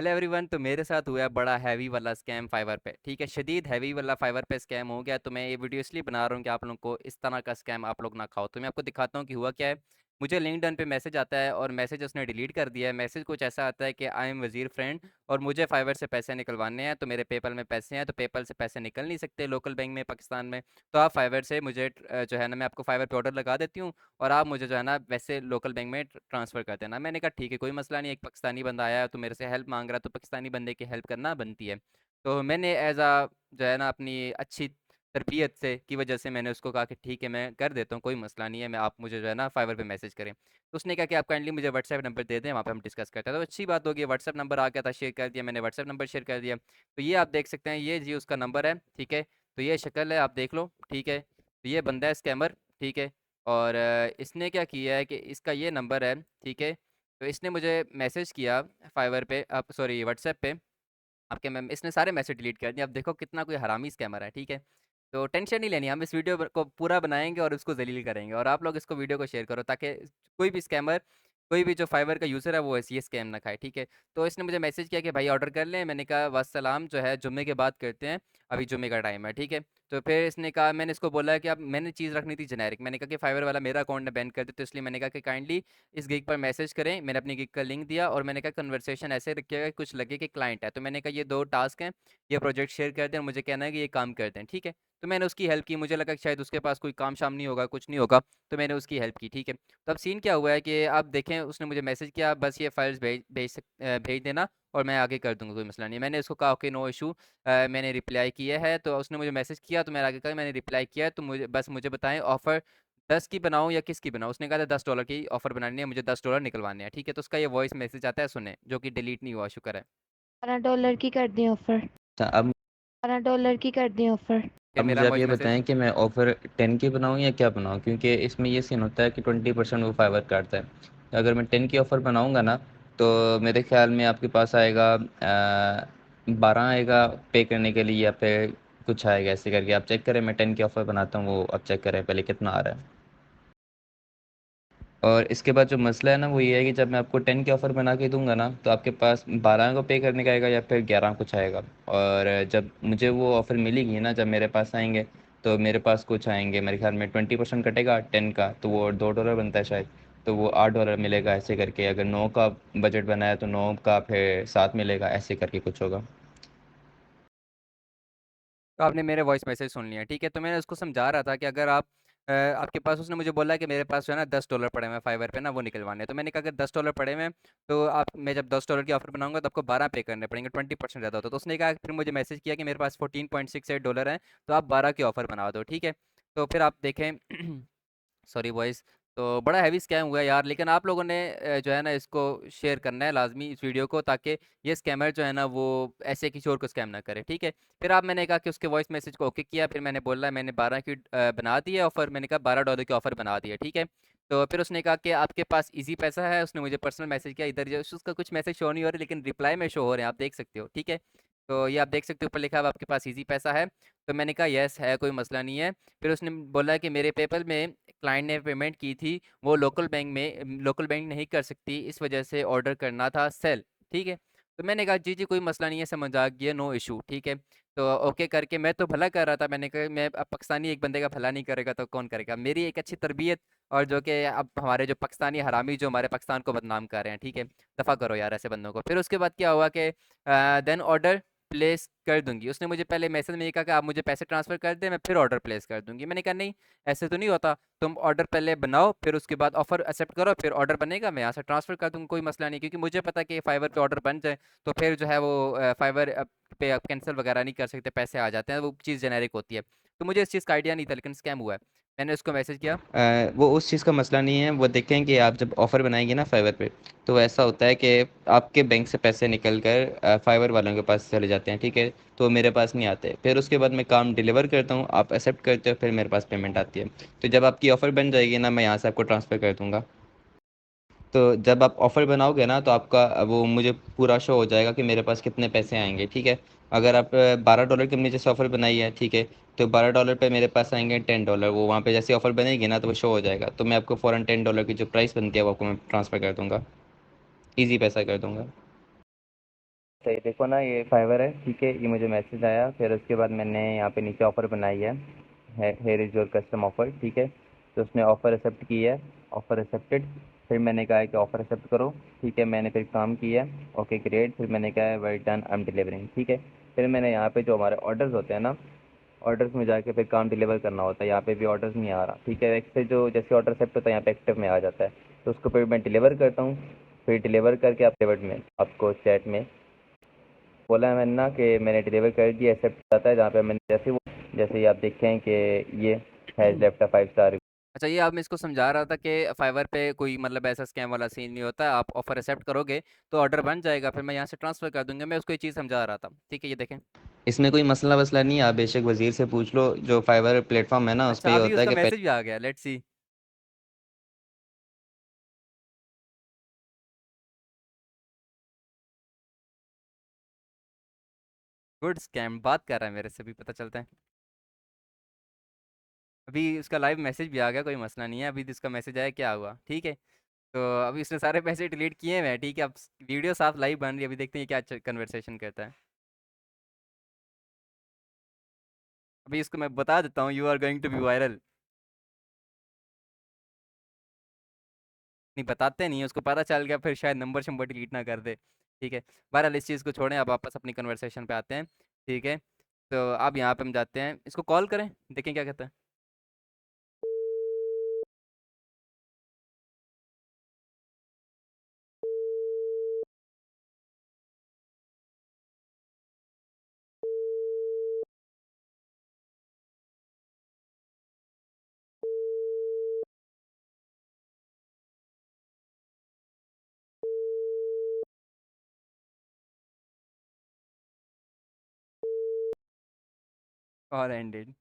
Hello everyone. तो मेरे साथ हुआ है बड़ा हैवी वाला स्कैम फाइवर पे। ठीक है, शदीद हैवी वाला फाइवर पे स्कैम हो गया। तो मैं ये वीडियो इसलिए बना रहा हूँ कि आप लोगों को इस तरह का स्कैम आप लोग ना खाओ। तो मैं आपको दिखाता हूँ कि हुआ क्या है। मुझे लिंक्डइन पे मैसेज आता है और मैसेज उसने डिलीट कर दिया है। मैसेज कुछ ऐसा आता है कि आई एम वजीर फ्रेंड और मुझे फाइवर से पैसे निकलवाने हैं। तो मेरे पेपल में पैसे हैं, तो पेपल से पैसे निकल नहीं सकते लोकल बैंक में पाकिस्तान में। तो आप फाइवर से मुझे जो है ना, मैं आपको फाइवर पे ऑर्डर लगा देती हूँ और आप मुझे जो है ना वैसे लोकल बैंक में ट्रांसफ़र कर देना। मैंने कहा ठीक है, कोई मसला नहीं। एक पाकिस्तानी बंदा आया है तो मेरे से हेल्प मांग रहा है, तो पाकिस्तानी बंदे की हेल्प करना बनती है। तो मैंने एज आ जो है ना अपनी अच्छी तरबियत से की वजह से मैंने उसको कहा कि ठीक है मैं कर देता हूँ, कोई मसला नहीं है, मैं आप मुझे जो है ना फाइवर पे मैसेज करें। तो उसने कहा कि आप काइंडली मुझे व्हाट्सएप नंबर दे दें, वहाँ पे हम डिस्कस करते हैं। तो अच्छी बात होगी, व्हाट्सएप नंबर आ गया था, शेयर कर दिया। मैंने व्हाट्सएप नंबर शेयर कर दिया। तो ये आप देख सकते हैं, ये जी उसका नंबर है। ठीक है, तो ये शक्ल है, आप देख लो। ठीक है, तो ये बंदा है स्कैमर। ठीक है, और इसने क्या किया है कि इसका ये नंबर है। ठीक है, तो इसने मुझे मैसेज किया फाइवर पे, आप सॉरी व्हाट्सएप पे। आपके मैम इसने सारे मैसेज डिलीट कर दिए। अब देखो कितना कोई हरामी स्कैमर है। ठीक है, तो टेंशन नहीं लेनी, हम इस वीडियो को पूरा बनाएंगे और उसको जलील करेंगे। और आप लोग इसको वीडियो को शेयर करो ताकि कोई भी स्कैमर, कोई भी जो फाइवर का यूज़र है वो ऐसी ये स्कैम ना खाए। ठीक है, तो इसने मुझे मैसेज किया कि भाई ऑर्डर कर लें। मैंने कहा वस्सलाम, जो है जुम्मे के बाद करते हैं, अभी जुम्मे का टाइम है। ठीक है, तो फिर इसने कहा, मैंने इसको बोला कि अब मैंने चीज़ रखनी थी जेनेरिक। मैंने कहा कि फाइवर वाला मेरा अकाउंट ना बैन कर दे, तो इसलिए मैंने कहा कि काइंडली इस गिग पर मैसेज करें। मैंने अपनी गिग का लिंक दिया और मैंने कहा कन्वर्सेशन ऐसे रखिएगा कि कुछ लगे कि क्लाइंट है। तो मैंने कहा ये दो टास्क हैं, ये प्रोजेक्ट शेयर कर दें और मुझे कहना है कि ये काम कर दें। ठीक है, तो मैंने उसकी हेल्प की। मुझे लगा कि शायद उसके पास कोई काम शाम नहीं होगा, कुछ नहीं होगा, तो मैंने उसकी हेल्प की। ठीक है, तो अब सीन क्या हुआ है कि आप देखें, उसने मुझे मैसेज किया बस ये फाइल्स भेज देना और मैं आगे कर दूंगा, कोई मसला नहीं। मैंने उसको कहा ओके नो इशू, मैंने रिप्लाई किया है। तो उसने मुझे मैसेज किया तो मैंने आगे कहा मैंने रिप्लाई किया है, तो मुझे बताएं ऑफर 10 की बनाऊं या किसकी बनाऊं। उसने कहा था $10 की ऑफर बनानी है, मुझे $10 निकलवाने हैं। ठीक है, तो उसका ये वॉइस मैसेज आता है, सुने, जो कि डिलीट नहीं हुआ, शुक्र है। $12 की कर दी ऑफर। अच्छा, अब $12 की कर दी ऑफर। कि मुझे मेरा आप वॉइस ये मैसेज। बताएं कि मैं ऑफ़र 10 की बनाऊं या क्या बनाऊं, क्योंकि इसमें ये सीन होता है कि 20% वो फाइवर काटता है। तो अगर मैं 10 की ऑफ़र बनाऊंगा ना, तो मेरे ख्याल में आपके पास आएगा 12 आएगा पे करने के लिए, या फिर कुछ आएगा ऐसे करके। आप चेक करें, मैं 10 की ऑफ़र बनाता हूँ, वो आप चेक करें पहले कितना आ रहा है। और इसके बाद जो मसला है ना, वो ये है कि जब मैं आपको 10 की ऑफ़र बना के दूंगा ना, तो आपके पास 12 को पे करने का आएगा या फिर 11 कुछ आएगा। और जब मुझे वो ऑफ़र मिलेगी ना, जब मेरे पास आएंगे, तो मेरे पास कुछ आएंगे, मेरे ख्याल में 20% कटेगा 10 का, तो वो $2 बनता है शायद। तो वो $8 मिलेगा ऐसे करके। अगर 9 का बजट बनाया तो 9 का फिर 7 मिलेगा, ऐसे करके कुछ होगा। तो आपने मेरे वॉइस मैसेज सुन लिया। ठीक है, तो मैंने उसको समझा रहा था कि अगर आप आपके पास, उसने मुझे बोला कि मेरे पास जो है ना $10 पड़े हुए हैं फाइवर पे ना, वो निकलवाने हैं। तो मैंने कहा अगर $10 पड़े हुए हैं तो आप, मैं जब $10 की ऑफर बनाऊंगा तो आपको 12 पे करने पड़ेंगे, 20% ज़्यादा होता है। तो उसने कहा, फिर मुझे मैसेज किया कि मेरे पास $14.68 हैं, तो आप 12 की ऑफर बना दो। ठीक है, तो फिर आप देखें सॉरी वॉइस। तो बड़ा हैवी स्कैम हुआ है यार, लेकिन आप लोगों ने जो है ना इसको शेयर करना है लाजमी, इस वीडियो को, ताकि ये स्कैमर जो है ना वो ऐसे किसी और को स्कैम ना करे। ठीक है, फिर आप, मैंने कहा कि उसके वॉइस मैसेज को ओके किया। फिर मैंने बोला मैंने 12 की बना दी है ऑफ़र। मैंने कहा $12 की ऑफ़र बना दी है। ठीक है, तो फिर उसने कहा कि आपके पास इजी पैसा है। उसने मुझे पर्सनल मैसेज किया, इधर जो उसका कुछ मैसेज शो नहीं हो रहा, लेकिन रिप्लाई में शो हो रहे हैं, आप देख सकते हो। ठीक है, तो ये आप देख सकते हो, ऊपर लिखा है आपके पास इजी पैसा है। तो मैंने कहा यस है, कोई मसला नहीं है। फिर उसने बोला कि मेरे पेपल में क्लाइंट ने पेमेंट की थी, वो लोकल बैंक नहीं कर सकती, इस वजह से ऑर्डर करना था सेल। ठीक है, तो मैंने कहा जी जी कोई मसला नहीं है, समझ आ गया, नो इशू। ठीक है, तो ओके करके मैं तो भला कर रहा था। मैंने कहा मैं, अब पाकिस्तानी एक बंदे का भला नहीं करेगा तो कौन करेगा। मेरी एक अच्छी तरबियत, और जो कि अब हमारे जो पाकिस्तानी हरामी जो हमारे पाकिस्तान को बदनाम कर रहे हैं। ठीक है, दफ़ा करो यार ऐसे बंदों को। फिर उसके बाद क्या हुआ कि देन ऑर्डर प्लेस कर दूंगी। उसने मुझे पहले मैसेज में ये कहा कि आप मुझे पैसे ट्रांसफ़र कर दें, मैं फिर ऑर्डर प्लेस कर दूंगी। मैंने कहा नहीं, ऐसे तो नहीं होता। तुम ऑर्डर पहले बनाओ, फिर उसके बाद ऑफर एक्सेप्ट करो, फिर ऑर्डर बनेगा, मैं यहाँ से ट्रांसफ़र कर दूंगा, कोई मसला नहीं। क्योंकि मुझे पता कि फाइवर पे ऑर्डर बन जाए तो फिर जो है वो फाइवर पे आप कैंसिल वगैरह नहीं कर सकते, पैसे आ जाते हैं, वो चीज़ जेनेरिक होती है। तो मुझे इस चीज़ का आइडिया नहीं था, लेकिन स्कैम हुआ है। मैंने उसको मैसेज किया। वो उस चीज़ का मसला नहीं है। वो देखें कि आप जब ऑफ़र बनाएंगे ना फाइवर पे, तो ऐसा होता है कि आपके बैंक से पैसे निकल कर फाइवर वालों के पास चले जाते हैं, ठीक है। तो मेरे पास नहीं आते। फिर उसके बाद मैं काम डिलीवर करता हूँ, आप एक्सेप्ट करते हो, फिर मेरे पास पेमेंट आती है। तो जब आपकी ऑफ़र बन जाएगी ना, मैं यहाँ से आपको ट्रांसफ़र कर दूँगा। तो जब आप ऑफ़र बनाओगे ना, तो आपका वो मुझे पूरा शो हो जाएगा कि मेरे पास कितने पैसे आएंगे, ठीक है। अगर आप $12 की हमने जैसे ऑफ़र बनाई है, ठीक है, तो $12 पे मेरे पास आएंगे $10। वो वहाँ पे जैसे ऑफ़र बनेगी ना, तो वो शो हो जाएगा, तो मैं आपको फ़ौरन $10 की जो प्राइस बनती है वो आपको मैं ट्रांसफ़र कर दूंगा, ईजी पैसा कर दूंगा। सही देखो ना, ये फाइवर है, ठीक है, ये मुझे मैसेज आया, फिर उसके बाद मैंने यहाँ पे नीचे ऑफ़र बनाई है, here is your custom offer, ठीक है। तो उसने ऑफ़र एक्सेप्ट की है, ऑफ़र एक्सेप्टेड। फिर मैंने कहा है कि ऑफ़र एक्सेप्ट करो, ठीक है, मैंने फिर काम किया, ओके ग्रेट, फिर मैंने कहा है well done, I M delivering, ठीक है। फिर मैंने यहाँ पे जो हमारे ऑर्डर्स होते हैं ना, ऑर्डर्स में जाके फिर काम डिलीवर करना होता है, यहाँ पे भी ऑर्डर्स नहीं आ रहा, ठीक है। एक से जो जैसे ऑर्डर एक्सेप्ट होता है यहाँ पे एक्टिव में आ जाता है, तो उसको फिर मैं डिलीवर करता हूँ। फिर डिलीवर करके आप डिलीवर्ड में आपको चैट में बोला है मैंने ना कि मैंने डिलीवर कर दिया, एक्सेप्ट जाता है, जहाँ पे मैंने जैसे ही आप देखें कि ये हैज़ लेफ्ट अ 5 स्टार। अच्छा, ये आप मैं इसको समझा रहा था कि फाइवर पे कोई मतलब ऐसा स्कैम वाला सीन नहीं होता, आप ऑफर एक्सेप्ट करोगे तो ऑर्डर बन जाएगा, फिर मैं यहाँ से ट्रांसफर कर दूंगा। मैं उसको ये चीज़ समझा रहा था, ठीक है, ये देखें। इसमें कोई मसला वसला नहीं है, आप बेशक वजीर से पूछ लो, जो फाइवर प्लेटफॉर्म है ना उस पर अच्छा, ये अभी होता है उसका कि मैसेज भी आ गया, लेट्स सी। गुड स्कैम बात कर रहा है मेरे से, भी पता चलता है। अभी उसका लाइव मैसेज भी आ गया, कोई मसला नहीं है। अभी इसका मैसेज आया, क्या हुआ, ठीक है। तो अभी उसने सारे मैसेज डिलीट किए हैं, ठीक है। अब वीडियो साफ लाइव बन रही है, अभी देखते हैं क्या कन्वर्सेशन करता है। अभी इसको मैं बता देता हूँ, you are going to be viral. नहीं, बताते नहीं है, उसको पता चल गया फिर शायद नंबर शंबर डिलीट ना कर दे, ठीक है। बहरहाल इस चीज़ को छोड़ें, अब वापस अपनी कन्वर्सेशन पे आते हैं, ठीक है। तो अब यहाँ पे हम जाते हैं, इसको कॉल करें, देखें क्या कहता है। Call ended.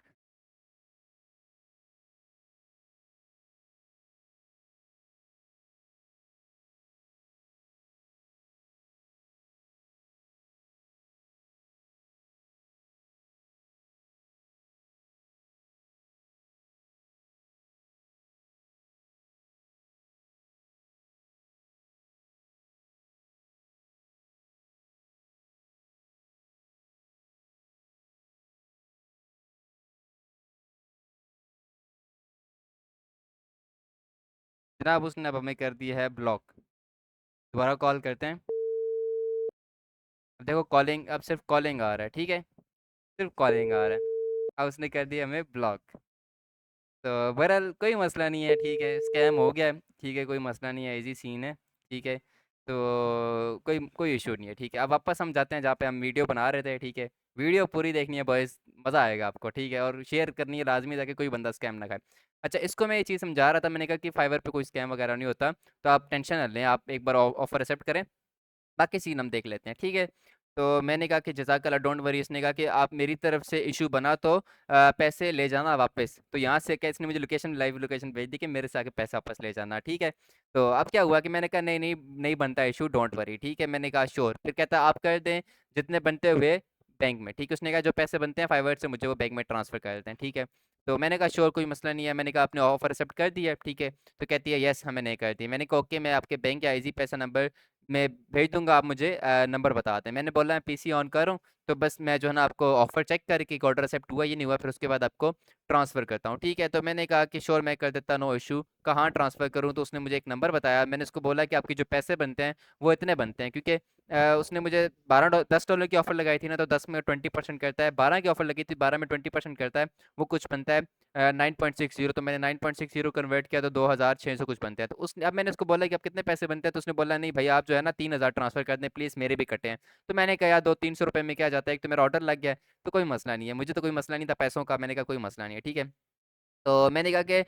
जनाब उसने अब हमें कर दिया है ब्लॉक। दोबारा कॉल करते हैं। अब देखो कॉलिंग, अब सिर्फ कॉलिंग आ रहा है, ठीक है, सिर्फ कॉलिंग आ रहा है। अब उसने कर दिया हमें ब्लॉक। तो बहरहाल कोई मसला नहीं है, ठीक है, स्कैम हो गया है, ठीक है, कोई मसला नहीं है, इजी सीन है, ठीक है। तो कोई कोई इशू नहीं है, ठीक है। अब वापस हम जाते हैं जहाँ पे हम वीडियो बना रहे थे, ठीक है। वीडियो पूरी देखनी है बॉयज़, मज़ा आएगा आपको, ठीक है, और शेयर करनी है लाजमी, ताकि कोई बंदा स्कैम ना खाए। अच्छा, इसको मैं ये चीज़ समझा रहा था, मैंने कहा कि फाइवर पे कोई स्कैम वगैरह नहीं होता, तो आप टेंशन ना लें, आप एक बार ऑफर एक्सेप्ट करें, बाकी सीन हम देख लेते हैं, ठीक है। तो मैंने कहा कि जज़ाकल्लाह, डोंट वरी। इसने कहा कि आप मेरी तरफ से इशू बना तो पैसे ले जाना वापस। तो यहाँ से क्या, इसने मुझे लोकेशन, लाइव लोकेशन भेज दी कि मेरे से आके पैसा वापस ले जाना, ठीक है। तो अब क्या हुआ कि मैंने कहा नहीं नहीं नहीं बनता इशू, डोंट वरी, ठीक है। मैंने कहा श्योर। फिर कहता आप कर दें जितने बनते हुए बैंक में, ठीक है। उसने कहा जो पैसे बनते हैं फाइवर से मुझे वो बैंक में ट्रांसफ़र कर देते हैं, ठीक है। तो मैंने कहा श्योर, कोई मसला नहीं है। मैंने कहा आपने ऑफर एक्सेप्ट कर दिया, ठीक है। तो कहती है यस, हमें नहीं कर दी। मैंने कहा ओके, मैं आपके बैंक या इजी पैसा नंबर मैं भेज दूंगा, आप मुझे नंबर बता दें। मैंने बोला है पीसी ऑन करूँ, तो बस मैं जो है ना आपको ऑफर चेक करके कि ऑर्डर एक्सेप्ट हुआ ये नहीं हुआ, फिर उसके बाद आपको ट्रांसफ़र करता हूँ, ठीक है। तो मैंने कहा कि श्योर, मैं कर देता, नो इशू। कहाँ ट्रांसफ़र करूँ, तो उसने मुझे एक नंबर बताया। मैंने उसको बोला कि आपके जो पैसे बनते हैं वो इतने बनते हैं, क्योंकि उसने मुझे $10 की ऑफ़र लगाई थी ना, तो 10 में 20% करता है। 12 की ऑफ़र लगी थी, 12 में 20% करता है, वो कुछ बनता है 9.60। तो मैंने 9.60 कन्वर्ट किया तो 2,600 कुछ बनते हैं। तो उसने, अब मैंने उसको बोला कि अब कितने पैसे बनते हैं, तो उसने बोला नहीं भाई, आप जो है ना 3,000 ट्रांसफ़र कर दें प्लीज़, मेरे भी कटे हैं। तो मैंने कहा यार 200-300 रुपये में क्या जाता है, एक तो मेरा ऑर्डर लग गया है, तो कोई मसला नहीं है, मुझे तो कोई मसला नहीं था पैसों का। मैंने कहा कोई मसला नहीं है, ठीक है। तो मैंने कहा कि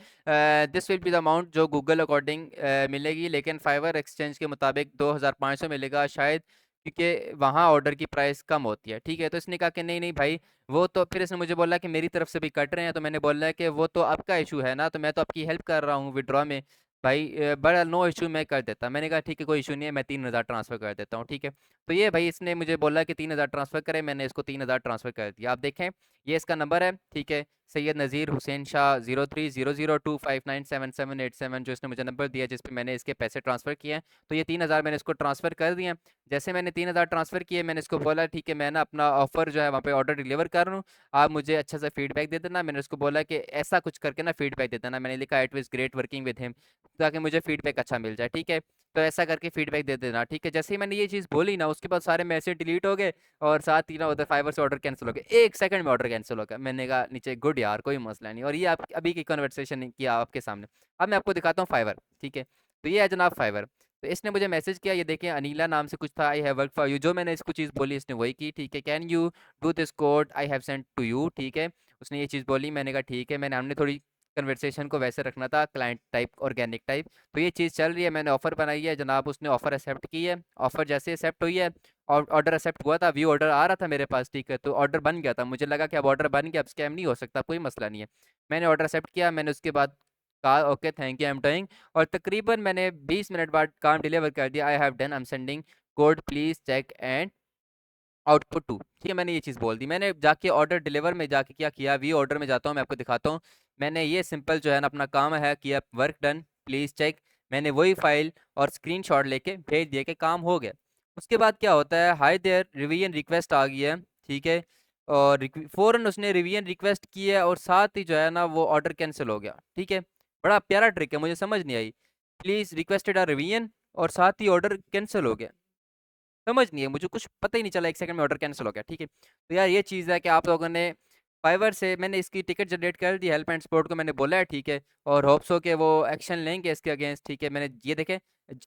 this will be the amount जो गूगल अकॉर्डिंग मिलेगी, लेकिन फाइवर एक्सचेंज के मुताबिक 2,500 मिलेगा शायद, क्योंकि वहाँ ऑर्डर की प्राइस कम होती है, ठीक है। तो इसने कहा कि नहीं नहीं भाई, वो तो फिर इसने मुझे बोला कि मेरी तरफ से भी कट रहे हैं। तो मैंने बोला है कि वो तो आपका इशू है ना, तो मैं तो आपकी हेल्प कर रहा हूँ विड्रॉ में भाई, बड़ा नो इशू, मैं कर देता। मैंने कहा ठीक है, कोई इशू नहीं है, मैं 3,000 ट्रांसफ़र कर देता हूँ, ठीक है। तो ये भाई इसने मुझे बोला कि 3,000 ट्रांसफ़र करें, मैंने इसको 3,000 ट्रांसफ़र कर दिया। आप देखें, ये इसका नंबर है, ठीक है। सैयद नज़ीर हुसैन शाह 030025977787 जो इसने मुझे नंबर दिया जिस पे मैंने इसके पैसे ट्रांसफ़र किए हैं। तो ये 3000 मैंने इसको ट्रांसफ़र कर दिए हैं। जैसे मैंने 3000 ट्रांसफ़र किए मैंने इसको बोला ठीक है मैं ना अपना ऑफ़र जो है वहाँ पे ऑर्डर डिलीवर कर रहा हूँ, आप मुझे अच्छा सा फीडबैक दे देना। मैंने उसको बोला कि ऐसा कुछ करके ना फीडबैक दे देना। मैंने लिखा it was great working with him, ताकि मुझे फीडबैक अच्छा मिल जाए, ठीक है? तो ऐसा करके फीडबैक दे देना, ठीक है? जैसे ही मैंने ये चीज़ बोली ना उसके बाद सारे मैसेज डिलीट हो गए और साथ ही ना उधर फाइवर से ऑर्डर कैंसिल हो गया। 1 सेकंड में ऑर्डर कैंसिल हो गया। मैंने कहा नीचे गुड यार कोई मसला नहीं। और ये आप अभी की कन्वर्सेशन किया आपके सामने। अब मैं आपको दिखाता हूँ फाइवर, ठीक है? तो ये है जनाब फाइवर। तो इसने मुझे मैसेज किया, ये देखिए अनीला नाम से कुछ था, I have work for you, जो मैंने इसको चीज़ बोली इसने वही की, ठीक है? Can you do this code I have sent to you, ठीक है? उसने ये चीज़ बोली, मैंने कहा ठीक है। हमने थोड़ी कन्वर्सेशन को वैसे रखना था, क्लाइंट टाइप, ऑर्गेनिक टाइप। तो ये चीज़ चल रही है, मैंने ऑफ़र बनाई है जनाब, उसने ऑफ़र एक्सेप्ट की है। ऑफ़र जैसे एक्सेप्ट हुई है और ऑर्डर एक्सेप्ट हुआ था, व्यू ऑर्डर आ रहा था मेरे पास, ठीक है? तो ऑर्डर बन गया था, मुझे लगा कि अब ऑर्डर बन गया, अब स्कैम नहीं हो सकता, कोई मसला नहीं है। मैंने ऑर्डर एक्सेप्ट किया, मैंने उसके बाद कहा okay thank you I am doing, और तकरीबन मैंने 20 मिनट बाद काम डिलीवर कर दिया। I have done, I am sending code please check and output 2, ठीक है? मैंने ये चीज़ बोल दी। मैंने जाके ऑर्डर डिलीवर में जाके क्या किया, व्यू ऑर्डर में जाता हूँ, मैं आपको दिखाता हूँ। मैंने ये सिंपल जो है ना अपना काम है किया, वर्क डन प्लीज़ चेक। मैंने वही फाइल और स्क्रीनशॉट लेके भेज दिया कि काम हो गया। उसके बाद क्या होता है, हाय देयर रिवीजन रिक्वेस्ट आ गई है, ठीक है? और फ़ौरन उसने रिवीजन रिक्वेस्ट की है और साथ ही जो है ना वो ऑर्डर कैंसिल हो गया, ठीक है? बड़ा प्यारा ट्रिक है, मुझे समझ नहीं आई। प्लीज़ रिक्वेस्टेड अ रिवीजन और साथ ही ऑर्डर कैंसिल हो गया। समझ नहीं है, मुझे कुछ पता ही नहीं चला, 1 सेकंड में ऑर्डर कैंसल हो गया, ठीक है? तो यार ये चीज़ है कि आप लोगों ने फाइवर से मैंने इसकी टिकट जनरेट कर दी, हेल्प एंड सपोर्ट को मैंने बोला है, ठीक है? और होप्स हो कि वो एक्शन लेंगे इसके अगेंस्ट, ठीक है? मैंने ये देखें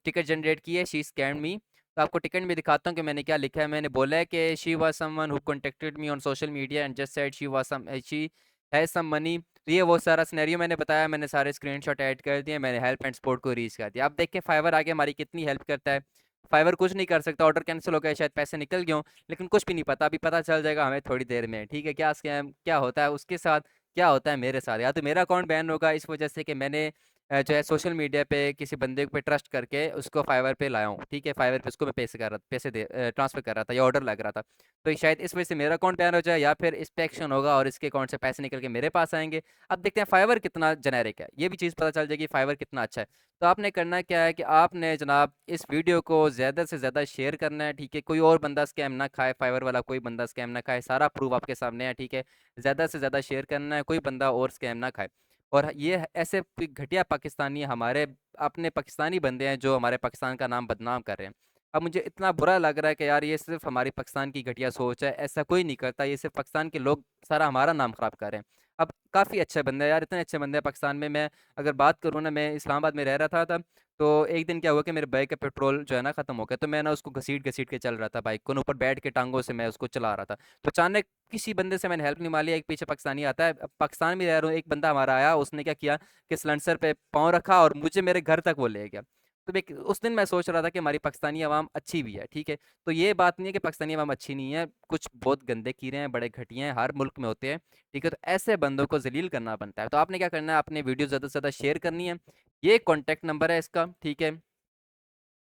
टिकट जनरेट की है, शी स्कैम्ड मी। तो आपको टिकट में दिखाता हूँ कि मैंने क्या लिखा है। मैंने बोला है कि she was someone who contacted me on social media and just said she has some money. तो ये वो सारा सिनेरियो मैंने बताया, मैंने सारे स्क्रीनशॉट ऐड कर दिए, मैंने हेल्प एंड सपोर्ट को रीच कर दिया। अब देखें फाइवर आगे हमारी कितनी हेल्प करता है। फाइवर कुछ नहीं कर सकता, ऑर्डर कैंसिल हो गया, शायद पैसे निकल गए हों, लेकिन कुछ भी नहीं पता, अभी पता चल जाएगा हमें थोड़ी देर में, ठीक है? क्या स्कैम क्या होता है उसके साथ, क्या होता है मेरे साथ। या तो मेरा अकाउंट बैन होगा इस वजह से कि मैंने जो है सोशल मीडिया पे किसी बंदे पे ट्रस्ट करके उसको फाइवर पे लाया हूँ, ठीक है? फाइवर पे उसको मैं पैसे दे ट्रांसफ़र कर रहा था या ऑर्डर लग रहा था। तो ये शायद इस वजह से मेरा अकाउंट बैन हो जाए या फिर इस पे एक्शन होगा और इसके अकाउंट से पैसे निकल के मेरे पास आएँगे। अब देखते हैं फाइवर कितना जेनेरिक है, ये भी चीज़ पता चल जाएगी फाइवर कितना अच्छा है। तो आपने करना क्या है कि आपने जनाब इस वीडियो को ज़्यादा से ज़्यादा शेयर करना है, ठीक है? कोई और बंदा स्कैम ना खाए, फाइवर वाला कोई बंदा स्कैम ना खाए, सारा प्रूफ आपके सामने है, ठीक है? ज़्यादा से ज़्यादा शेयर करना है, कोई बंदा और स्कैम ना खाए। और ये ऐसे घटिया पाकिस्तानी हमारे अपने पाकिस्तानी बंदे हैं जो हमारे पाकिस्तान का नाम बदनाम कर रहे हैं। अब मुझे इतना बुरा लग रहा है कि यार ये सिर्फ़ हमारी पाकिस्तान की घटिया सोच है, ऐसा कोई नहीं करता, ये सिर्फ़ पाकिस्तान के लोग सारा हमारा नाम ख़राब कर रहे हैं। अब काफ़ी अच्छे बंदे हैं यार, इतने अच्छे बंदे हैं पाकिस्तान में। मैं अगर बात करूँ ना, मैं इस्लामाबाद में रह रहा था तब, तो एक दिन क्या हुआ कि मेरे बाइक का पेट्रोल जो है ना ख़त्म हो गया, तो मैं ना उसको घसीट-घसीट के चल रहा था बाइक को ना, ऊपर बैठ के टाँगों से मैं उसको चला रहा था। तो अचानक किसी बंदे से मैंने हेल्प नहीं माँगी, एक पीछे पाकिस्तानी आता है, अब पाकिस्तान में रह रहा हूँ, एक बंदा हमारा आया, उसने क्या किया कि सिलेंसर पे पाँव रखा और मुझे मेरे घर तक वो ले गया। तो देख उस दिन मैं सोच रहा था कि हमारी पाकिस्तानी अवाम अच्छी भी है, ठीक है? तो ये बात नहीं है कि पाकिस्तानी अवाम अच्छी नहीं है, कुछ बहुत गंदे कीड़े हैं, बड़े घटिया हैं, हर मुल्क में होते हैं, ठीक है? तो ऐसे बंदों को ज़लील करना बनता है। तो आपने क्या करना है, आपने वीडियो ज़्यादा से ज़्यादा शेयर करनी है। ये कॉन्टैक्ट नंबर है इसका, ठीक है?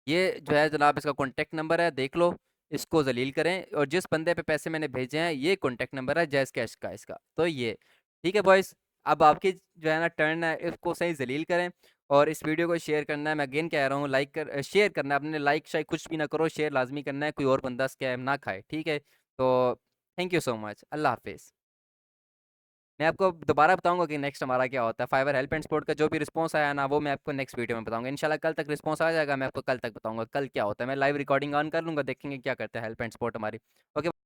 ये जो है जनाब इसका कॉन्टैक्ट नंबर है, देख लो, इसको ज़लील करें। और जिस बंदे पे पैसे मैंने भेजे हैं, ये कॉन्टैक्ट नंबर है जैज़ कैश का इसका। तो ये ठीक है बॉयज़, अब आपकी जो है ना टर्न है, इसको सही ज़लील करें और इस वीडियो को शेयर करना है। मैं अगेन कह रहा हूँ, शेयर करना है, अपने लाइक शायद कुछ भी ना करो, शेयर लाज़मी करना है, कोई और बंदा स्कैम ना खाए, ठीक है? तो थैंक यू सो मच, अल्लाह हाफ़िज़। मैं आपको दोबारा बताऊँगा कि नेक्स्ट हमारा क्या होता है। फाइवर हेल्प एंड सपोर्ट का जो भी रिस्पॉन्स आया ना, वो मैं आपको नेक्स्ट वीडियो में बताऊँगा। इंशाल्लाह कल तक रिस्पॉन्स आ जाएगा, मैं आपको कल तक बताऊँगा, कल क्या होता है। मैं लाइव रिकॉर्डिंग ऑन कर लूँगा, देखेंगे क्या करता है हेल्प एंड सपोर्ट हमारी। ओके।